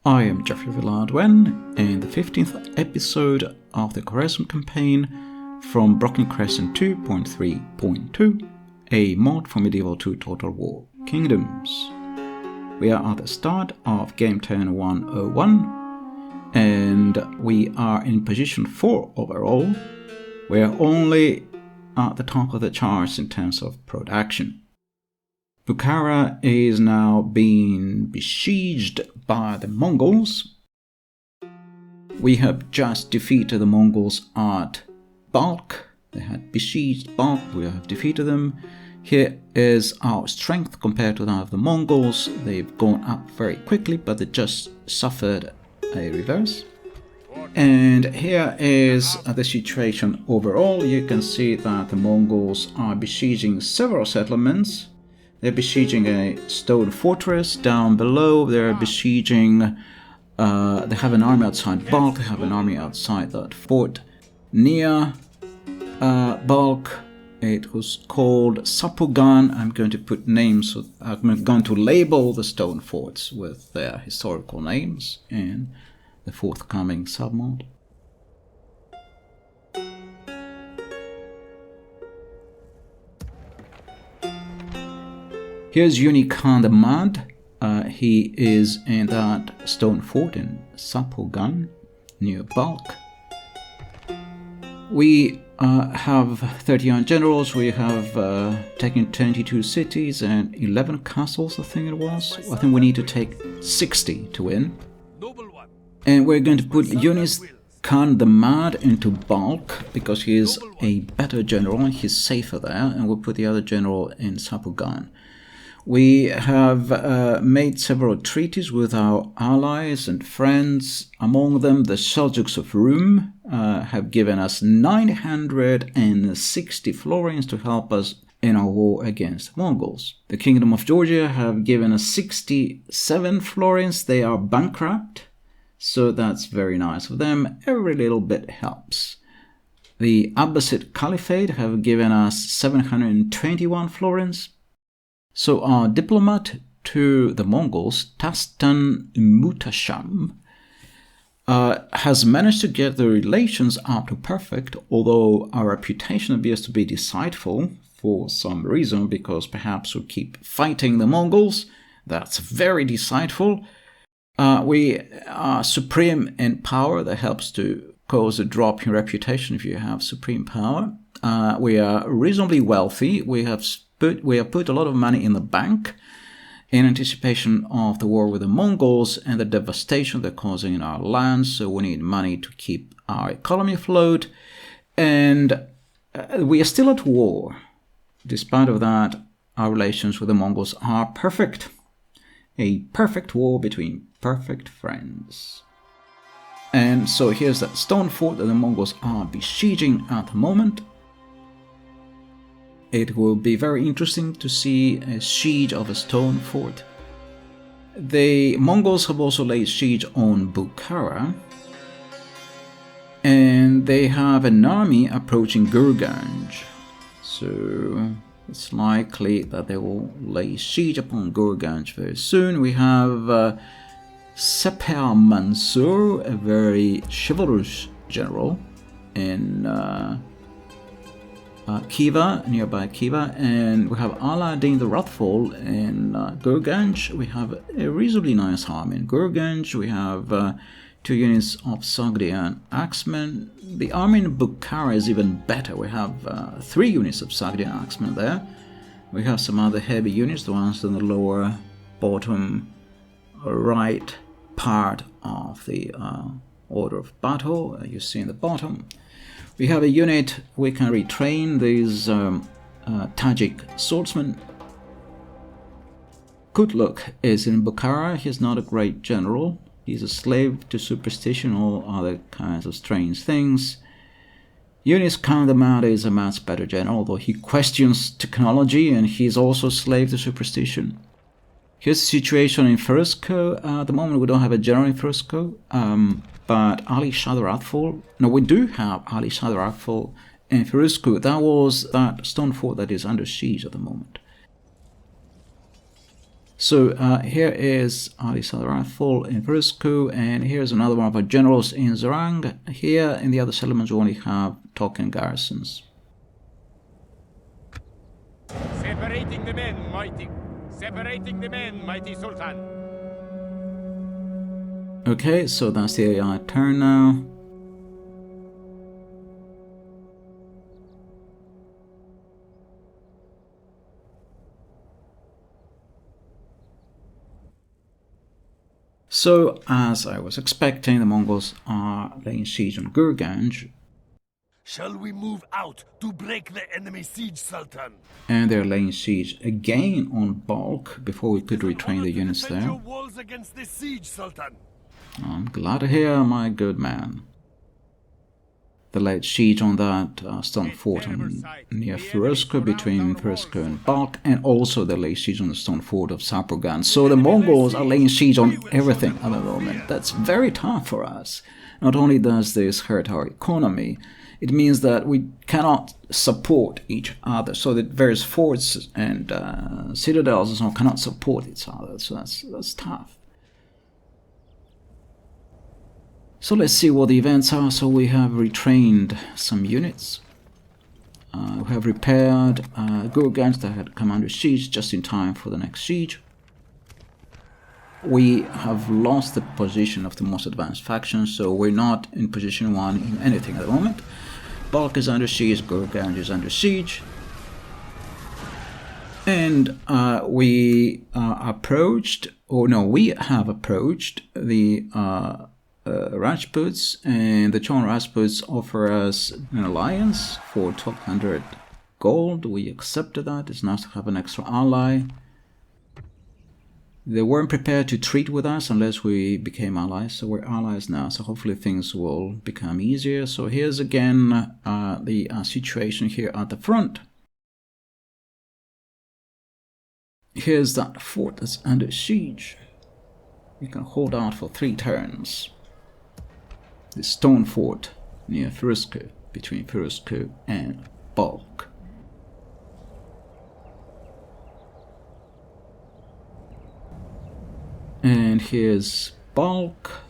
I am Jeffrey Villardwen, in the 15th episode of the Khwarezm campaign from Broken Crescent 2.3.2, a mod for Medieval 2 Total War Kingdoms. We are at the start of game turn 101, and we are in position 4 overall. We are only at the top of the charts in terms of production. Bukhara is now being besieged by the Mongols. We have just defeated the Mongols at Balkh. They had besieged Balkh, we have defeated them. Here is our strength compared to that of the Mongols. They've gone up very quickly, but they just suffered a reverse. And here is the situation overall. You can see that the Mongols are besieging several settlements. They're besieging a stone fortress down below. They're besieging, they have an army outside Balkh. They have an army outside that fort near Balkh. It was called Sapugan. I'm going to put names, I'm going to label the stone forts with their historical names in the forthcoming submod. Here's Khan the Mad. He is in that stone fort in Sapugan, near Balkh. We have 39 generals. We have taken 22 cities and 11 castles, I think it was. I think we need to take 60 to win. And we're going to put Khan the Mad into Balkh because he is a better general. He's safer there. And we'll put the other general in Sapugan. We have made several treaties with our allies and friends. Among them, the Seljuks of Rum have given us 960 florins to help us in our war against the Mongols. The Kingdom of Georgia have given us 67 florins. They are bankrupt, so that's very nice of them. Every little bit helps. The Abbasid Caliphate have given us 721 florins. So our diplomat to the Mongols, Tastan Mutasham, has managed to get the relations up to perfect, although our reputation appears to be deceitful for some reason, because perhaps we keep fighting the Mongols. That's very deceitful. We are supreme in power. That helps to cause a drop in reputation if you have supreme power. We are reasonably wealthy. We have put a lot of money in the bank in anticipation of the war with the Mongols and the devastation they're causing in our lands, so we need money to keep our economy afloat. And we are still at war. Despite of that, our relations with the Mongols are perfect. A perfect war between perfect friends. And so here's that stone fort that the Mongols are besieging at the moment. It will be very interesting to see a siege of a stone fort. The Mongols have also laid siege on Bukhara, and they have an army approaching Gurganj. So it's likely that they will lay siege upon Gurganj very soon. We have Sepher Mansur, a very chivalrous general in Khiva, nearby Khiva, and we have Aladdin the Wrathful in Gurganj. We have a reasonably nice army in Gurganj. We have 2 units of Sogdian Axemen. The army in Bukhara is even better. We have 3 units of Sogdian Axemen there. We have some other heavy units, the ones in the lower bottom right part of the order of battle. You see in the bottom. We have a unit, we can retrain these Tajik swordsmen. Kutluk is in Bukhara. He's not a great general. He's a slave to superstition, all other kinds of strange things. Khan the Mad is a much better general, although he questions technology and he's also a slave to superstition. Here's the situation in Firuzkoh. At the moment we don't have a general in Firuzkoh. But Ali Shah the Wrathful, no, we do have Ali Shah the Wrathful in Firuzkoh. That was that stone fort that is under siege at the moment. So here is this other rifle in Vruzku, and here's another one of our generals in Zarang. Here in the other settlements we only have token garrisons. Separating the men, mighty. Separating the men, mighty Sultan. Okay, so that's the AI turn now. So, as I was expecting, the Mongols are laying siege on Gurganj. Shall we move out to break the enemy siege, Sultan? And they're laying siege again on Balkh before we could retrain the units there. Your walls against this siege, Sultan. I'm glad to hear, my good man. They laid siege on that stone fort near Firuzko, between Firuzko and Balkh, and also they laid siege on the stone fort of Saprogan. So the Mongols are laying siege on everything at the moment. That's very tough for us. Not only does this hurt our economy, it means that we cannot support each other. So that various forts and citadels and so on cannot support each other. So that's tough. So let's see what the events are. So we have retrained some units. We have repaired Gurganj that had come under siege just in time for the next siege. We have lost the position of the most advanced faction, so we're not in position 1 in anything at the moment. Balkh is under siege, Gurganj is under siege. And we have approached the Rajputs, and the Chon Rajputs offer us an alliance for 1200 gold. We accepted that. It's nice to have an extra ally. They weren't prepared to treat with us unless we became allies, so we're allies now, so hopefully things will become easier. So here's again the situation here at the front. Here's that fort that's under siege. You can hold out for 3 turns. The stone fort near Firuzko, between Firuzko and Balkh. And here's Balkh.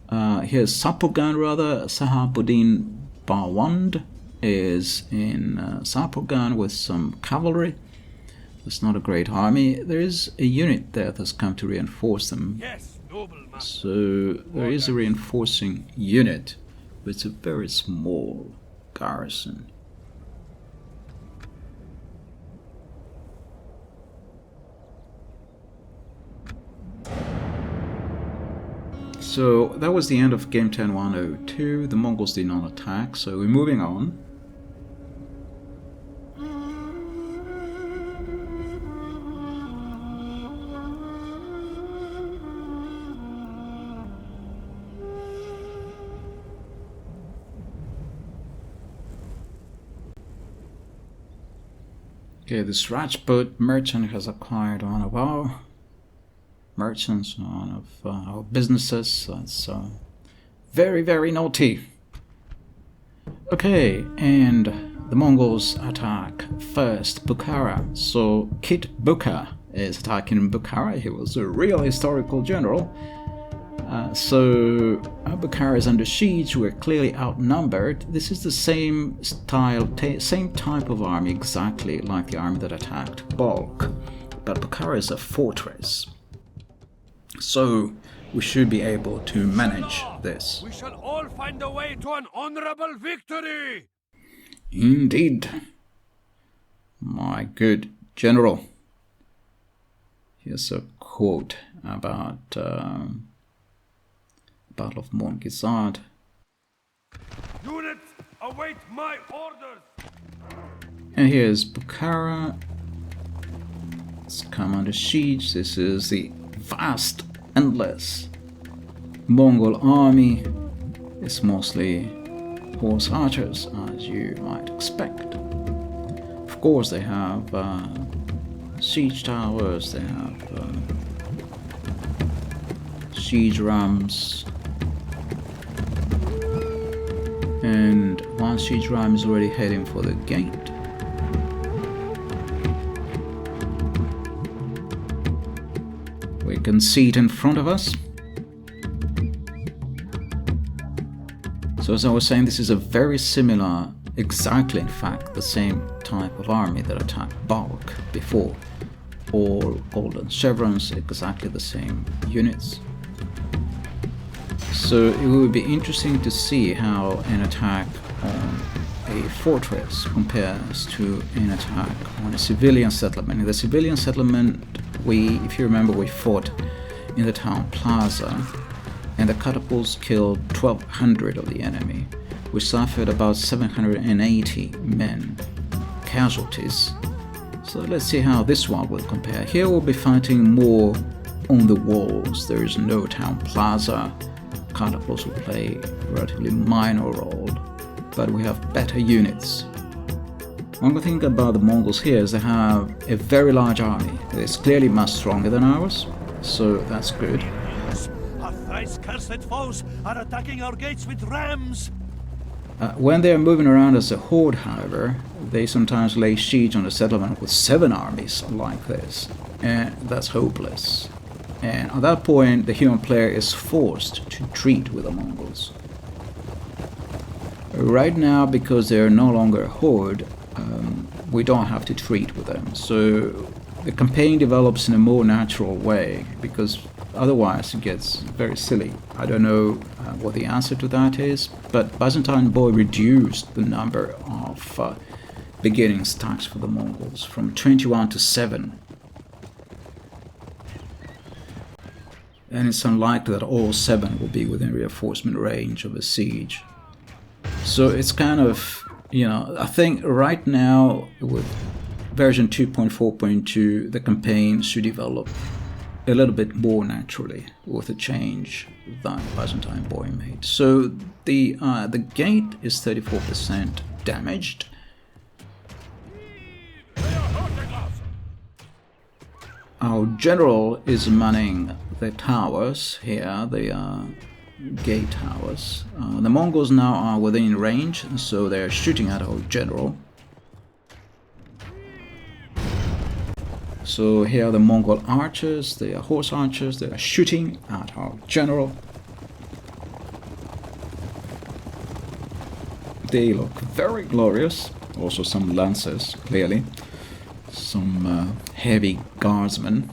Here's Sapogan, rather. Sahabuddin Bawand is in Sapogan with some cavalry. It's not a great army. There is a unit there that's come to reinforce them. Yes, noble man. So there is a reinforcing unit, but it's a very small garrison. So that was the end of game 10-102. The Mongols did not attack, so we're moving on. Okay, this Rajput merchant has acquired one of our merchants, one of our businesses. That's very, very naughty. Okay, and the Mongols attack first Bukhara. So Kit Bukha is attacking Bukhara. He was a real historical general. So Bukhara is under siege. We're clearly outnumbered. This is the same style, same type of army exactly like the army that attacked Balkh. But Bukhara is a fortress. So we should be able to manage this. We shall all find a way to an honorable victory. Indeed. My good general. Here's a quote about Battle of Montgizard. Units, await my orders. And here's Bukhara. It's come under siege. This is the vast, endless Mongol army. It's mostly horse archers, as you might expect. Of course, they have siege towers, they have siege rams, and one siege ram is already heading for the gate. can see it in front of us. So as I was saying, this is a very similar, exactly in fact, the same type of army that attacked Balk before. All golden chevrons, exactly the same units. So it would be interesting to see how an attack on a fortress compares to an attack on a civilian settlement. In the civilian settlement, if you remember, we fought in the town plaza, and the catapults killed 1,200 of the enemy. We suffered about 780 men casualties. So let's see how this one will compare. Here we'll be fighting more on the walls. There is no town plaza. Catapults will play a relatively minor role, but we have better units. One good thing about the Mongols here is they have a very large army. It's clearly much stronger than ours, so that's good. Our thrice cursed foes are attacking our gates with rams. When they are moving around as a horde, however, they sometimes lay siege on a settlement with 7 armies like this, and that's hopeless. And at that point, the human player is forced to treat with the Mongols. Right now, because they're no longer a horde, we don't have to treat with them. So the campaign develops in a more natural way, because otherwise it gets very silly. I don't know what the answer to that is, but Byzantine Boy reduced the number of beginning stacks for the Mongols from 21 to 7. And it's unlikely that all 7 will be within reinforcement range of a siege. So it's kind of, I think right now with version 2.4.2, the campaign should develop a little bit more naturally with the change that Byzantine Boy made. So the gate is 34% damaged. Our general is manning the towers here, the gate towers. The Mongols now are within range, so they're shooting at our general. So here are the Mongol archers, they are horse archers, they are shooting at our general. They look very glorious, also some lancers, clearly. Some heavy guardsmen.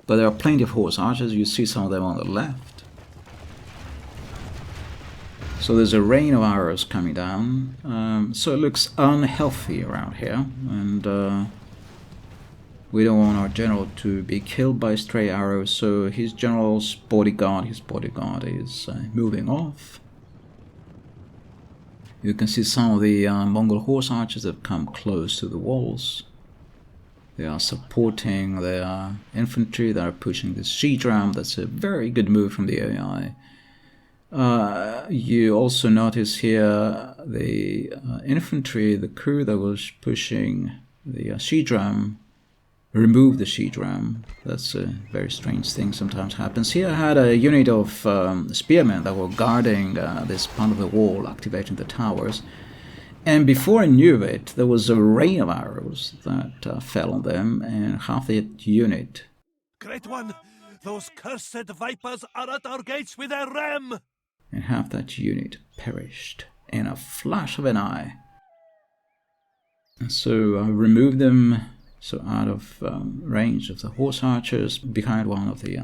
But there are plenty of horse archers, you see some of them on the left. So there's a rain of arrows coming down, so it looks unhealthy around here, and we don't want our general to be killed by stray arrows, so his bodyguard is moving off. You can see some of the Mongol horse archers have come close to the walls. They are supporting their infantry, they are pushing the siege ram. That's a very good move from the AI. You also notice here the infantry, the crew that was pushing the siege ram, remove the siege ram. That's a very strange thing sometimes happens. Here I had a unit of spearmen that were guarding this part of the wall, activating the towers. And before I knew it, there was a rain of arrows that fell on them, and half the unit. Great one! Those cursed vipers are at our gates with their ram! And half that unit perished in a flash of an eye. And so I removed them out of range of the horse archers behind one of the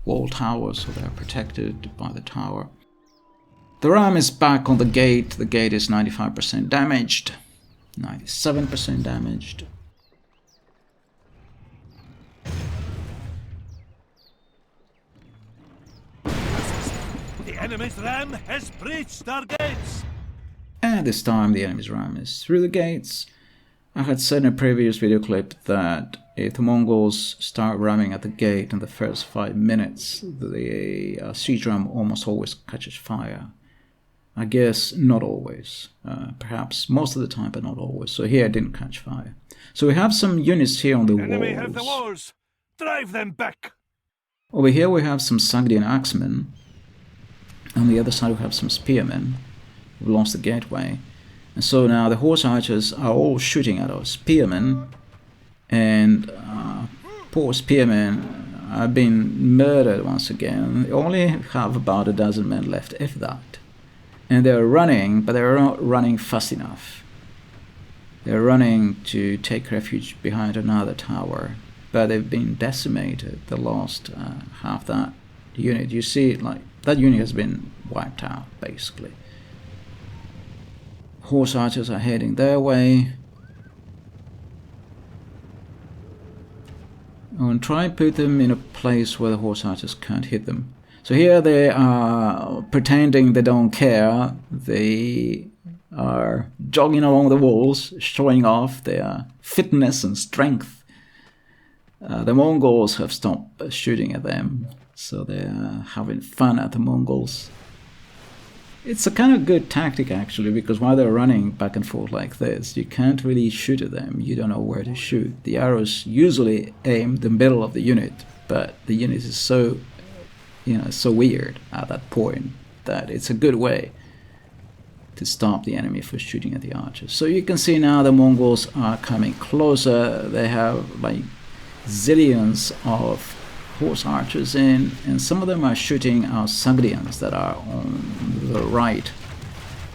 wall towers, so they're protected by the tower. The ram is back on the gate. The gate is 95% damaged, 97% damaged. The enemy's ram has breached our gates! And this time the enemy's ram is through the gates. I had said in a previous video clip that if the Mongols start ramming at the gate in the first 5 minutes, the siege ram almost always catches fire. I guess not always. Perhaps most of the time, but not always. So here it didn't catch fire. So we have some units here on the walls. Enemy have the walls! Drive them back! Over here we have some Sogdian axemen. On the other side we have some spearmen. We've lost the gateway. And so now the horse archers are all shooting at our spearmen. And poor spearmen are being murdered once again. They only have about a dozen men left, if that. And they're running, but they're not running fast enough. They're running to take refuge behind another tower, but they've been decimated. They lost half that unit. You see, like, that unit has been wiped out, basically. Horse archers are heading their way. And try and put them in a place where the horse archers can't hit them. So here they are pretending they don't care. They are jogging along the walls, showing off their fitness and strength. The Mongols have stopped shooting at them, so they're having fun at the Mongols. It's a kind of good tactic, actually, because while they're running back and forth like this, you can't really shoot at them. You don't know where to shoot. The arrows usually aim the middle of the unit, but the unit is so, so weird at that point that it's a good way to stop the enemy from shooting at the archers. So you can see now the Mongols are coming closer. They have like zillions of horse archers in, and some of them are shooting our Sogdians that are on the right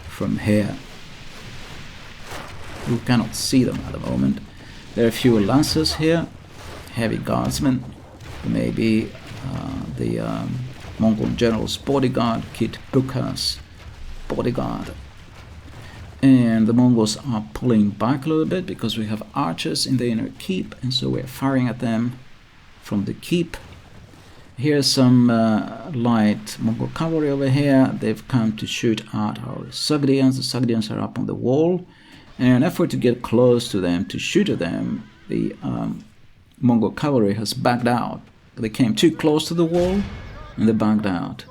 from here. We cannot see them at the moment. There are a few lancers here, heavy guardsmen, maybe the Mongol general's bodyguard, Kit Bukhara's bodyguard. And the Mongols are pulling back a little bit because we have archers in the inner keep, and so we're firing at them from the keep. Here's some light Mongol cavalry over here. They've come to shoot at our Sogdians. The Sogdians are up on the wall. And in an effort to get close to them, to shoot at them, the Mongol cavalry has backed out. They came too close to the wall and they backed out.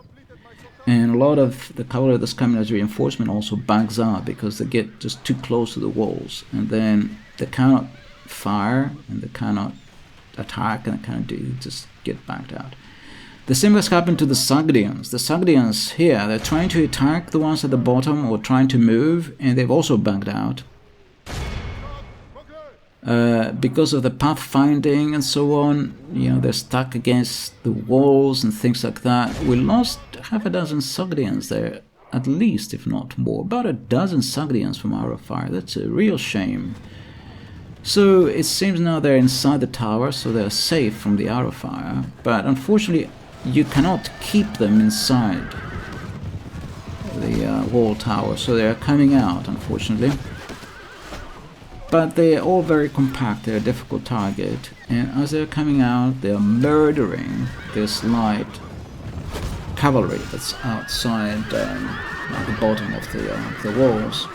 And a lot of the cavalry that's coming as reinforcement also backs out because they get just too close to the walls. And then they cannot fire and they cannot attack and they cannot just get backed out. The same has happened to the Sogdians. The Sogdians here, they're trying to attack the ones at the bottom or trying to move, and they've also backed out. Because of the pathfinding and so on, they're stuck against the walls and things like that. We lost half a dozen Sogdians there, at least, if not more. About a dozen Sogdians from our fire. That's a real shame. So it seems now they're inside the tower, so they're safe from the arrow fire. But unfortunately, you cannot keep them inside the wall tower, so they're coming out, unfortunately. But they're all very compact, they're a difficult target, and as they're coming out, they're murdering this light cavalry that's outside at the bottom of the walls,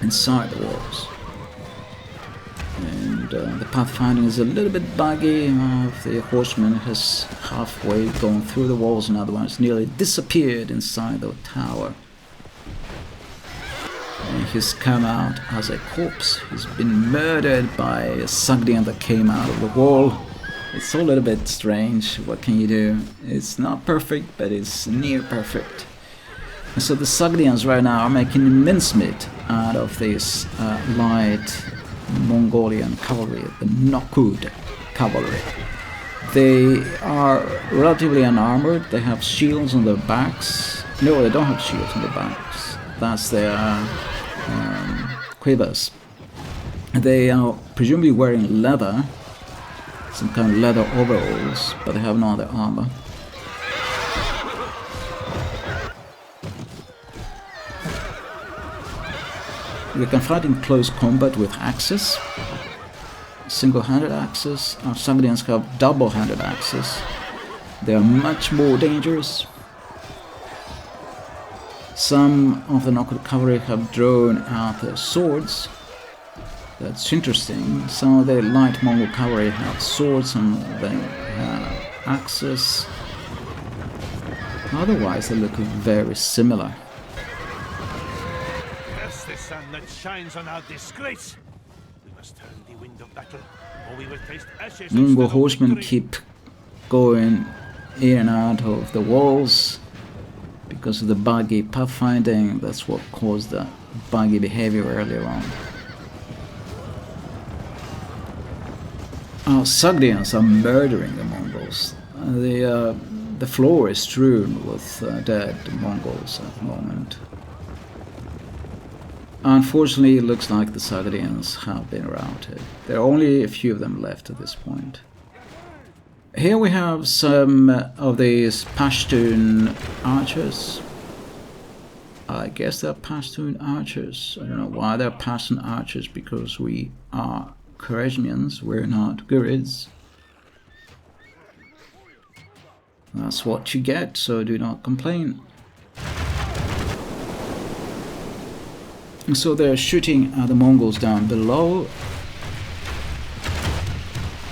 inside the walls. And the pathfinding is a little bit buggy. The horseman has halfway gone through the walls, and other ones nearly disappeared inside the tower. And he's come out as a corpse. He's been murdered by a Sogdian that came out of the wall. It's a little bit strange. What can you do? It's not perfect, but it's near perfect. And so the Sogdians right now are making mincemeat out of this light Mongolian cavalry, the Nokud cavalry. They are relatively unarmored. They have shields on their backs. No, they don't have shields on their backs. That's their quivers. They are presumably wearing leather, some kind of leather overalls, but they have no other armor. We can fight in close combat with axes, single-handed axes. Our Sogdians have double-handed axes. They are much more dangerous. Some of the Nokud cavalry have drawn out their swords. That's interesting. Some of the light Mongol cavalry have swords and they have axes. Otherwise, they look very similar. The sun that shines on our disgrace. We must turn the wind of battle, or we will taste ashes. Mongol horsemen keep going in and out of the walls because of the buggy pathfinding. That's what caused the buggy behavior earlier on. Our Sogdians are murdering the Mongols. The floor is strewn with dead Mongols at the moment. Unfortunately, it looks like the Sogdians have been routed. There are only a few of them left at this point. Here we have some of these Pashtun archers. I guess they're Pashtun archers. I don't know why they're Pashtun archers, because we are Khwarezmians, we're not Gurids. That's what you get, so do not complain. And so they're shooting at the Mongols down below.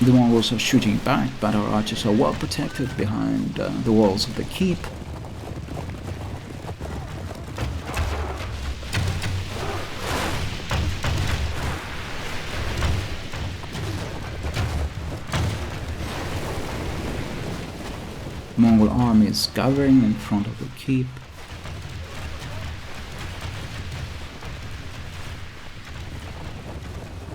The Mongols are shooting back, but our archers are well protected behind the walls of the keep. Mongol army is gathering in front of the keep.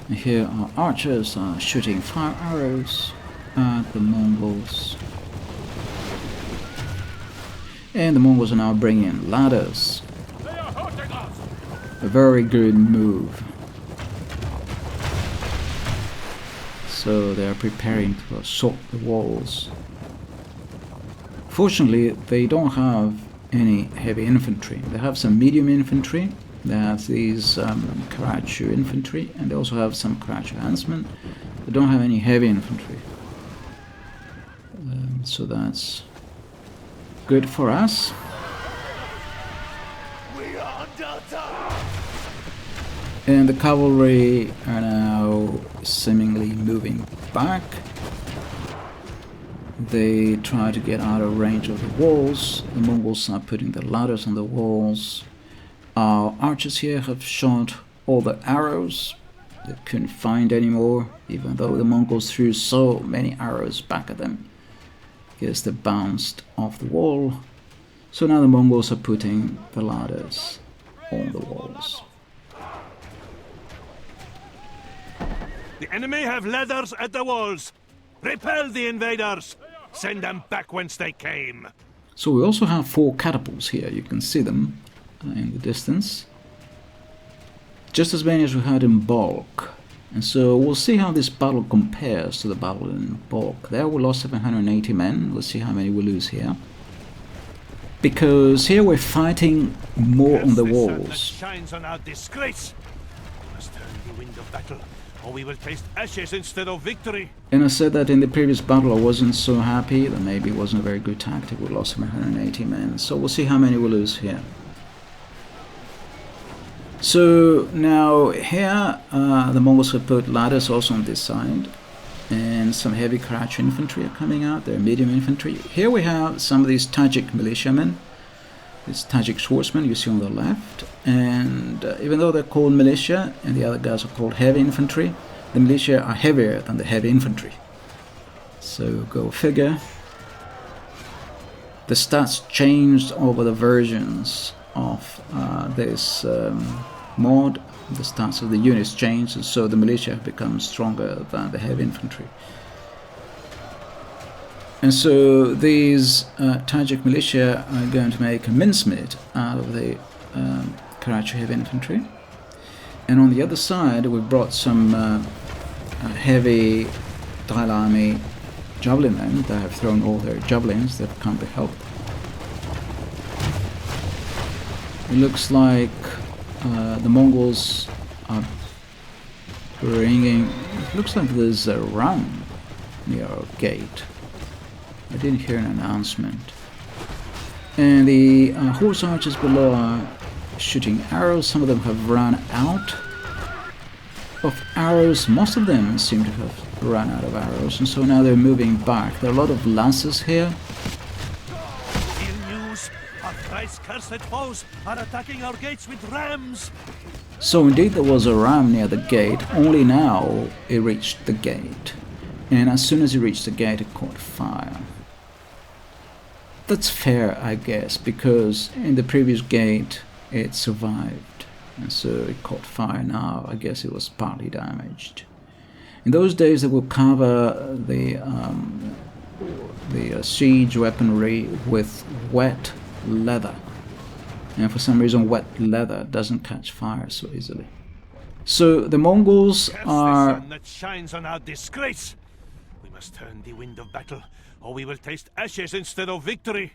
And here our archers are shooting fire arrows at the Mongols. And the Mongols are now bringing ladders. A very good move. So they are preparing to assault the walls. Fortunately, they don't have any heavy infantry. They have some medium infantry. They have these Karachu infantry, and they also have some Karachu huntsmen. They don't have any heavy infantry. So that's good for us. And the cavalry are now seemingly moving back. They try to get out of range of the walls. The Mongols are putting the ladders on the walls. Our archers here have shot all the arrows. They couldn't find any more, even though the Mongols threw so many arrows back at them. Guess they bounced off the wall. So now the Mongols are putting the ladders on the walls. The enemy have ladders at the walls. Repel the invaders. Send them back whence they came. So we also have 4 catapults here. You can see them in the distance. Just as many as we had in bulk. And so we'll see how this battle compares to the battle in bulk. There we lost 780 men. Let's see how many we lose here. Because here we're fighting more on the walls. Shines on our disgrace. We must turn the wind of battle, or we will taste ashes instead of victory. And I said that in the previous battle I wasn't so happy. That maybe it wasn't a very good tactic. We lost 780 men. So we'll see how many we lose here. So now here the Mongols have put ladders also on this side, and some heavy Karachi infantry are coming out. They're medium infantry. Here we have some of these Tajik militiamen, these Tajik swordsmen you see on the left, and even though they're called militia and the other guys are called heavy infantry, the militia are heavier than the heavy infantry. So go figure. The stats changed over the versions of this mod. The stats of the units changed, and so the militia have become stronger than the heavy infantry. And so these Tajik militia are going to make a mincemeat out of the Karachi heavy infantry. And on the other side we've brought some heavy Dailami javelin men. They have thrown all their javelins. They've come to help. It looks like the Mongols are bringing... It looks like there's a ram near our gate. I didn't hear an announcement. And the horse archers below are shooting arrows. Some of them have run out of arrows. Most of them seem to have run out of arrows, and so now they're moving back. There are a lot of lances here. Cursed foes are attacking our gates with rams. So indeed there was a ram near the gate, only now it reached the gate. And as soon as it reached the gate it caught fire. That's fair, I guess, because in the previous gate it survived. And so it caught fire now. I guess it was partly damaged. In those days, they would cover the siege weaponry with wet leather. And for some reason, wet leather doesn't catch fire so easily. So the Mongols are... The sun that shines on our disgrace. We must turn the wind of battle, or we will taste ashes instead of victory.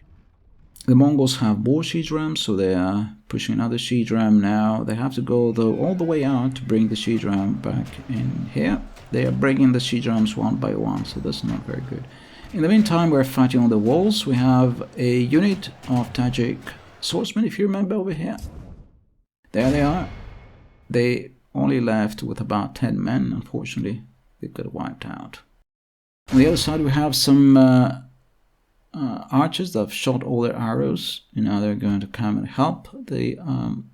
The Mongols have more siege rams, so they are pushing another siege ram now. They have to go though all the way out to bring the siege ram back in here. They are bringing the siege rams one by one, so that's not very good. In the meantime, we're fighting on the walls. We have a unit of Tajik swordsmen, if you remember, over here. There they are. They only left with about 10 men, unfortunately. They got wiped out. On the other side, we have some archers that have shot all their arrows, and now they're going to come and help the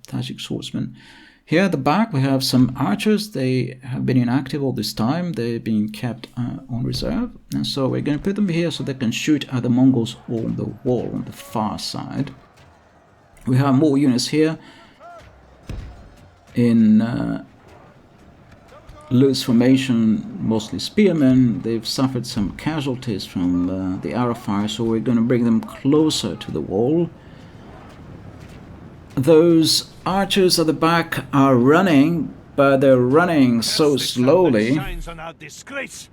Tajik swordsmen. Here at the back, we have some archers. They have been inactive all this time. They've been kept on reserve, and so we're going to put them here so they can shoot at the Mongols on the wall on the far side. We have more units here in loose formation, mostly spearmen. They've suffered some casualties from the arrow fire, so we're going to bring them closer to the wall. Those archers at the back are running, but they're running so slowly. Shines on our disgrace.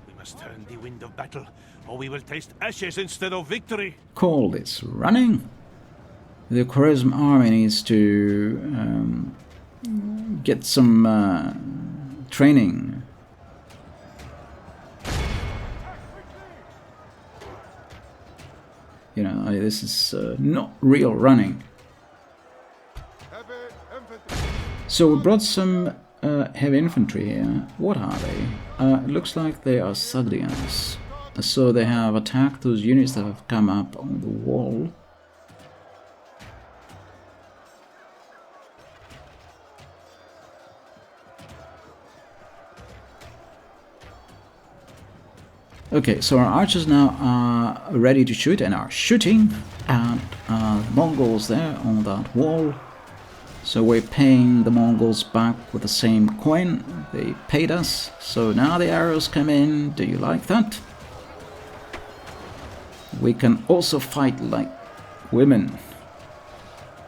We must turn the wind of battle, or we will taste ashes instead of victory. Call this running? The Khwarezm army needs to get some training. You know, this is not real running. So we brought some heavy infantry here. What are they? It looks like they are Sogdians. So they have attacked those units that have come up on the wall. Okay, so our archers now are ready to shoot and are shooting at Mongols there on that wall. So we're paying the Mongols back with the same coin they paid us. So now the arrows come in. Do you like that? We can also fight like women,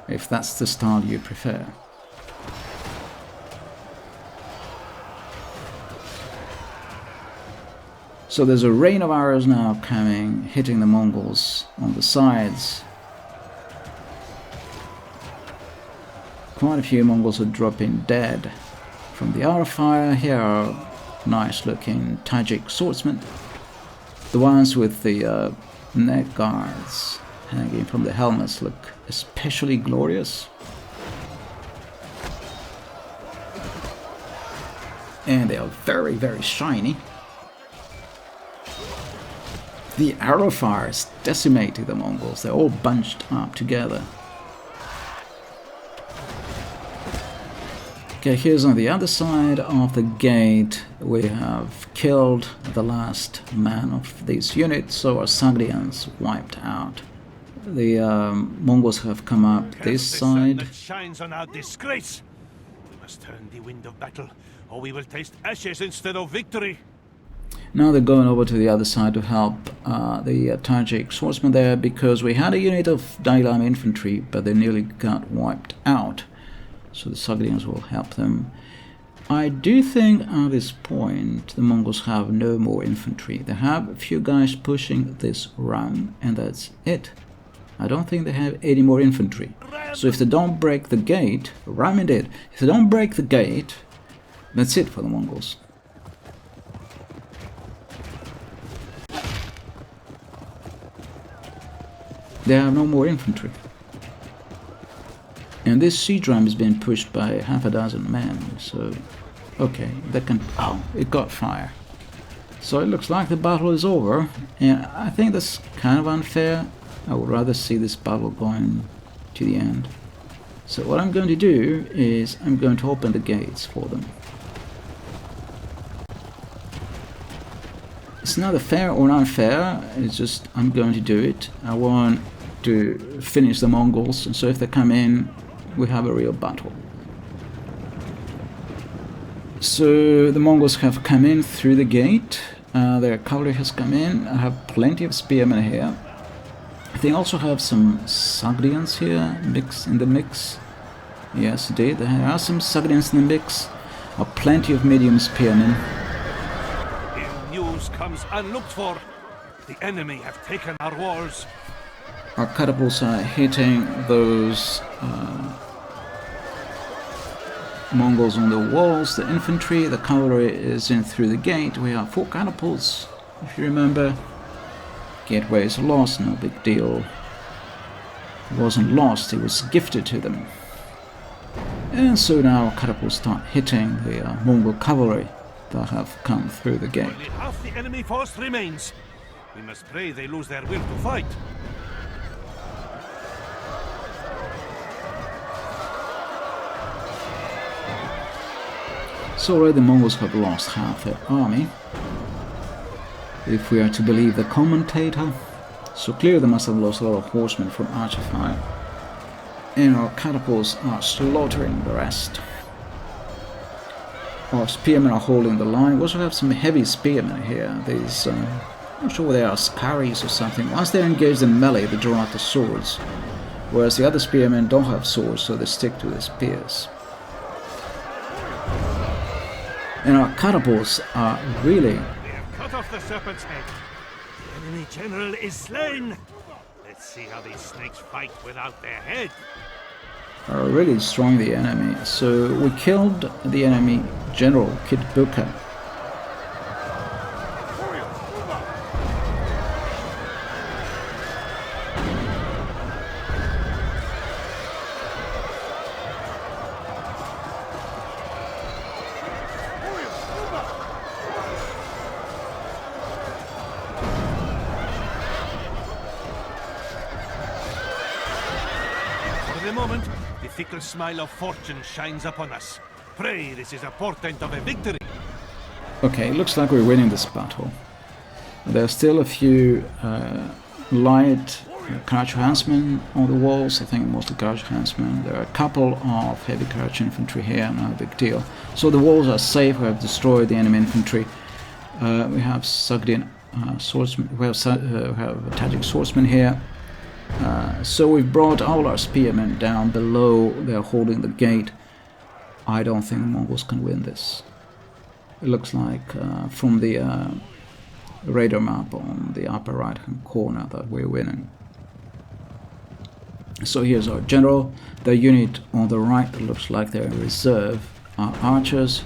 if that's the style you prefer. So there's a rain of arrows now coming, hitting the Mongols on the sides. Quite a few Mongols are dropping dead from the arrow fire. Here are nice looking Tajik swordsmen. The ones with the neck guards hanging from the helmets look especially glorious. And they are very, very shiny. The arrow fire is decimating the Mongols. They're all bunched up together. Okay, here's on the other side of the gate. We have killed the last man of this unit, so our Sogdians wiped out. The Mongols have come up this side. That shines on our disgrace. We must turn the wind of battle, or we will taste ashes instead of victory. Now they're going over to the other side to help the Tajik swordsmen there, because we had a unit of Dailam infantry, but they nearly got wiped out. So the Sogdians will help them. I do think at this point the Mongols have no more infantry. They have a few guys pushing this ram, and that's it. I don't think they have any more infantry. So if they don't break the gate, ramming it. If they don't break the gate, that's it for the Mongols. They have no more infantry. And this siege ram is being pushed by half a dozen men, so... Okay, they can... Oh, it got fire. So it looks like the battle is over, and I think that's kind of unfair. I would rather see this battle going to the end. So what I'm going to do is I'm going to open the gates for them. It's not fair or unfair, it's just I'm going to do it. I want to finish the Mongols, and so if they come in, we have a real battle. So the Mongols have come in through the gate. Their cavalry has come in. I have plenty of spearmen here. They also have some Sogdians here in the mix. Yes, indeed, there are some Sogdians in the mix. Plenty of medium spearmen. News comes unlooked for. The enemy have taken our walls. Our catapults are hitting those Mongols on the walls, the infantry, the cavalry is in through the gate. We have 4 catapults, if you remember. Gateway is lost, no big deal. It wasn't lost, it was gifted to them. And so now catapults start hitting the Mongol cavalry that have come through the gate. Only half the enemy force remains. We must pray they lose their will to fight. So already the Mongols have lost half their army, if we are to believe the commentator. So clearly they must have lost a lot of horsemen from archer fire. And our catapults are slaughtering the rest. Our spearmen are holding the line. We also have some heavy spearmen here. These, I'm not sure whether they are Scaris or something. Once they're engaged in melee, they draw out the swords. Whereas the other spearmen don't have swords, so they stick to the spears. And our catapults are really... We have cut off the serpent's head. The enemy general is slain. Let's see how these snakes fight without their head. Are really destroying the enemy. So we killed the enemy general, Kid Bukhara. For the moment, the fickle smile of fortune shines upon us. Pray this is a portent of a victory. Okay, looks like we're winning this battle. There are still a few light Khwarezm on the walls, I think mostly Khwarezm. There are a couple of heavy Khwarezm infantry here, no big deal. So the walls are safe, we have destroyed the enemy infantry. We have Sogdian swordsmen, we have Tajik swordsmen here. So we've brought all our spearmen down below, they're holding the gate. I don't think the Mongols can win this. It looks like from the radar map on the upper right hand corner that we're winning. So here's our general. The unit on the right looks like they're in reserve are archers.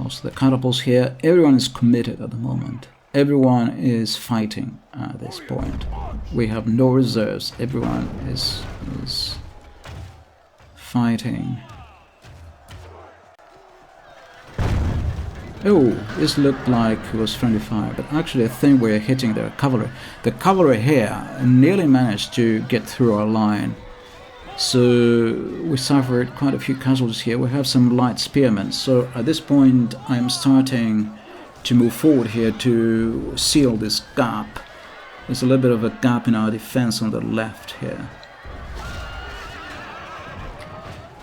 Also the catapults here. Everyone is committed at the moment. Everyone is fighting at this point. We have no reserves. Everyone is fighting. Oh, this looked like it was friendly fire, but actually I think we're hitting their cavalry. The cavalry here nearly managed to get through our line. So we suffered quite a few casualties here. We have some light spearmen. So at this point I'm starting to move forward here to seal this gap. There's a little bit of a gap in our defense on the left here.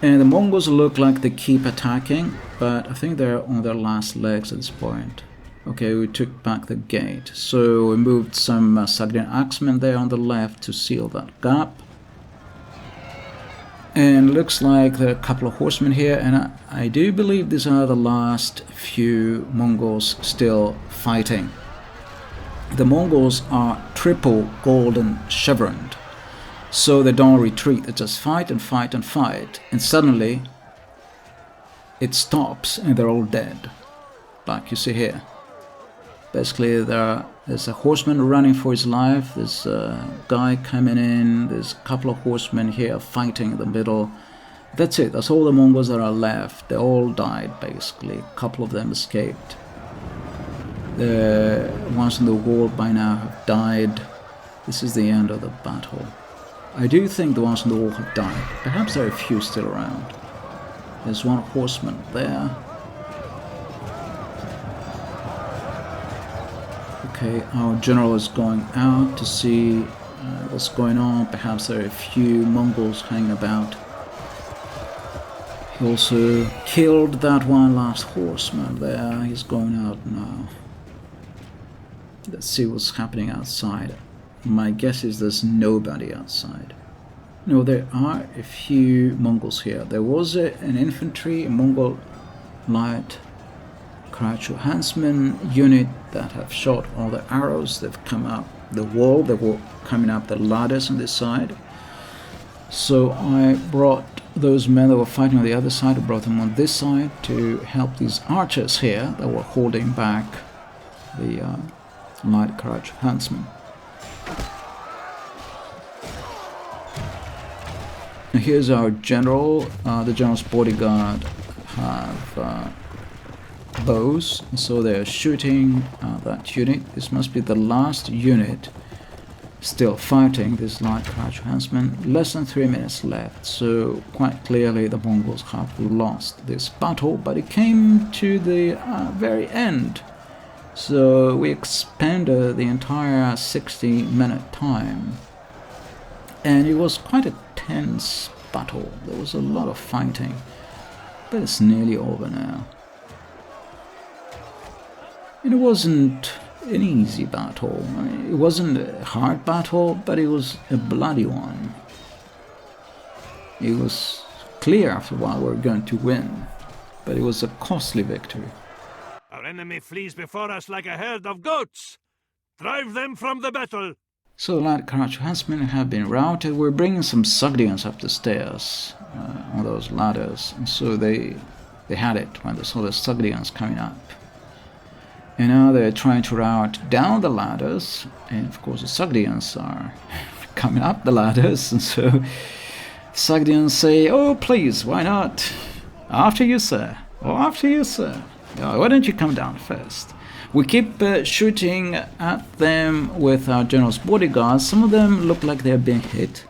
And the Mongols look like they keep attacking, but I think they're on their last legs at this point. Okay, we took back the gate. So we moved some Sogdian axemen there on the left to seal that gap. And looks like there are a couple of horsemen here, and I do believe these are the last few Mongols still fighting. The Mongols are triple golden chevroned. So they don't retreat, they just fight and fight and fight, and suddenly it stops and they're all dead, like you see here. Basically there's a horseman running for his life, there's a guy coming in, there's a couple of horsemen here fighting in the middle. That's it, that's all the Mongols that are left. They all died basically, a couple of them escaped. The ones on the wall by now have died. This is the end of the battle. I do think the ones on the wall have died. Perhaps there are a few still around. There's one horseman there. Okay, our general is going out to see what's going on. Perhaps there are a few Mongols hanging about He also killed that one last horseman there. He's going out now. Let's see what's happening outside. My guess is there's nobody outside. No, there are a few Mongols here. There was an infantry, a Mongol light Khwarezm unit that have shot all the arrows. They've come up the wall. They were coming up the ladders on this side. So I brought those men that were fighting on the other side. I brought them on this side to help these archers here that were holding back the light Khwarezm. Now here's our general. The general's bodyguard have bows, so they're shooting that unit. This must be the last unit still fighting this light Khwarezm. Less than 3 minutes left, so quite clearly the Mongols have lost this battle, but it came to the very end. So we expended the entire 60-minute time, and it was quite a tense battle. There was a lot of fighting, but it's nearly over now. And it wasn't an easy battle. I mean, it wasn't a hard battle, but it was a bloody one. It was clear after a while we were going to win, but it was a costly victory. Our enemy flees before us like a herd of goats. Drive them from the battle. So the light Khwarezm have been routed. We're bringing some Sogdians up the stairs on those ladders, and so they had it when they saw the Sogdians coming up. And now they're trying to rout down the ladders, and of course the Sogdians are coming up the ladders, and so Sogdians say, "Oh, please, why not? After you, sir. Oh, after you, sir. Why don't you come down first?" We keep shooting at them with our general's bodyguards. Some of them look like they're being hit,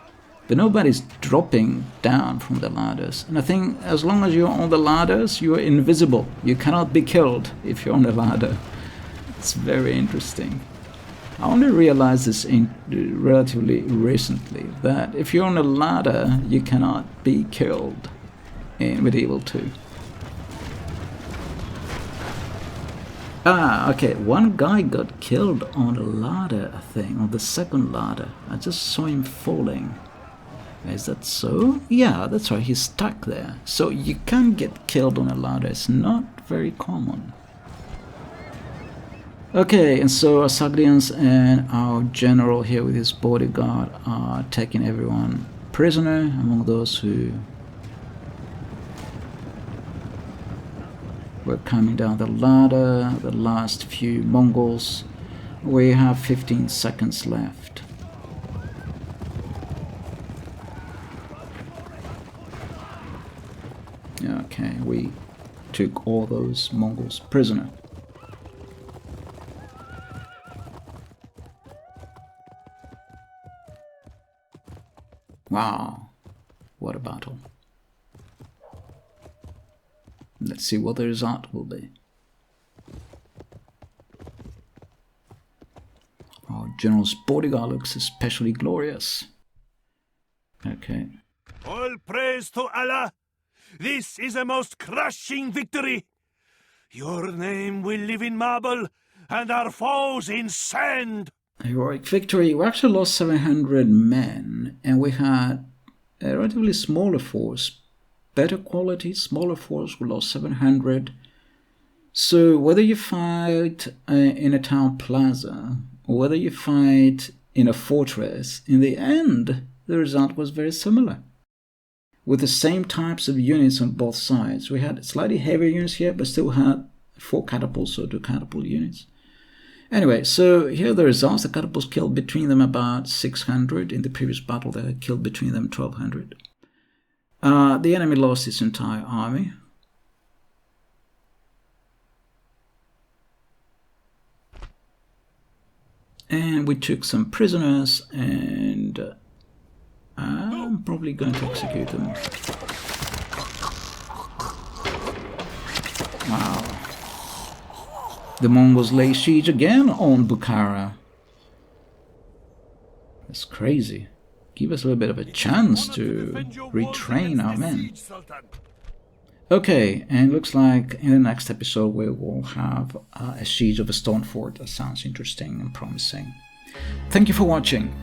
but nobody's dropping down from the ladders. And I think as long as you're on the ladders, you're invisible. You cannot be killed if you're on the ladder. It's very interesting. I only realized this relatively recently, that if you're on a ladder, you cannot be killed in Medieval 2. Ah, okay, one guy got killed on a ladder, I think, on the second ladder. I just saw him falling. Is that so? Yeah, that's right, he's stuck there. So you can get killed on a ladder, it's not very common. Okay, and so our Sogdians and our general here with his bodyguard are taking everyone prisoner, among those who were coming down the ladder, the last few Mongols. We have 15 seconds left. Okay, we took all those Mongols prisoner. Wow, what a battle. Let's see what the result will be. Our general's bodyguard looks especially glorious. Okay. All praise to Allah. This is a most crushing victory. Your name will live in marble and our foes in sand. A heroic victory. We actually lost 700 men, and we had a relatively smaller force. Better quality, smaller force, we lost 700. So whether you fight in a town plaza, or whether you fight in a fortress, in the end, the result was very similar. With the same types of units on both sides. We had slightly heavier units here, but still had 4 catapults, so 2 catapult units. Anyway, so here are the results. The catapults killed between them about 600. In the previous battle, they had killed between them 1,200. The enemy lost its entire army. And we took some prisoners, and I'm probably going to execute them. Wow. The Mongols lay siege again on Bukhara. That's crazy. Give us a little bit of a chance to retrain our men. Okay, and it looks like in the next episode we will have a siege of a stone fort. That sounds interesting and promising. Thank you for watching.